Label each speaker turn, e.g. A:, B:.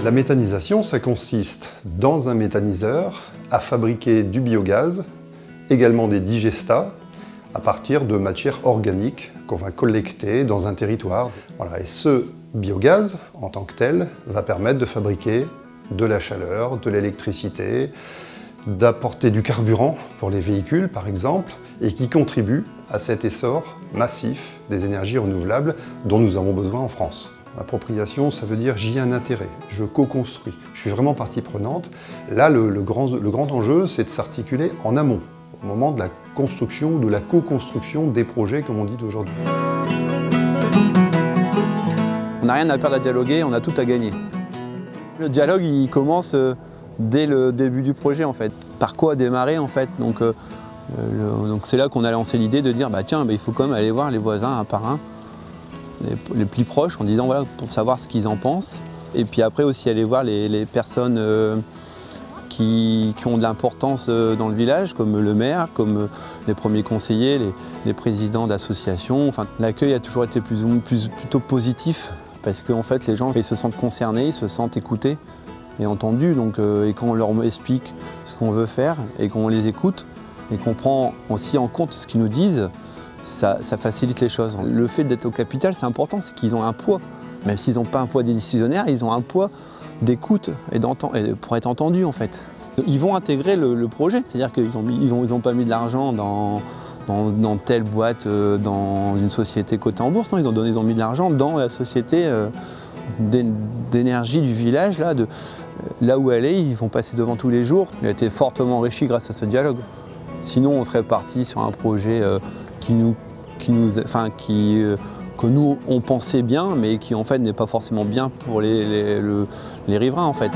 A: La méthanisation, ça consiste dans un méthaniseur à fabriquer du biogaz, également des digestats, à partir de matières organiques qu'on va collecter dans un territoire. Voilà. Et ce biogaz, en tant que tel, va permettre de fabriquer de la chaleur, de l'électricité, d'apporter du carburant pour les véhicules, par exemple, et qui contribue à cet essor massif des énergies renouvelables dont nous avons besoin en France. Appropriation, ça veut dire j'y ai un intérêt, je co-construis, je suis vraiment partie prenante. Là, le grand enjeu, c'est de s'articuler en amont, au moment de la construction ou de la co-construction des projets, comme on dit d'aujourd'hui.
B: On n'a rien à perdre à dialoguer, on a tout à gagner. Le dialogue, il commence dès le début du projet, en fait. Par quoi démarrer, en fait. Donc c'est là qu'on a lancé l'idée de dire, bah tiens, il faut quand même aller voir les voisins un par un, les plus proches, en disant, voilà, pour savoir ce qu'ils en pensent. Et puis après aussi aller voir les personnes qui ont de l'importance dans le village, comme le maire, comme les premiers conseillers, les présidents d'associations. Enfin, l'accueil a toujours été plutôt positif, parce qu'en fait, les gens ils se sentent concernés, ils se sentent écoutés et entendus. Donc, et quand on leur explique ce qu'on veut faire et qu'on les écoute et qu'on prend aussi en compte ce qu'ils nous disent, ça facilite les choses. Le fait d'être au capital, c'est important, c'est qu'ils ont un poids. Même s'ils n'ont pas un poids des décisionnaires, ils ont un poids d'écoute et pour être entendus, en fait. Ils vont intégrer le projet, c'est-à-dire qu'ils n'ont pas mis de l'argent dans telle boîte, dans une société cotée en bourse, non, ils ont mis de l'argent dans la société d'énergie du village, là où elle est, ils vont passer devant tous les jours. Il a été fortement enrichi grâce à ce dialogue. Sinon, on serait parti sur un projet que nous, on pensait bien, mais qui en fait n'est pas forcément bien pour les riverains, en fait.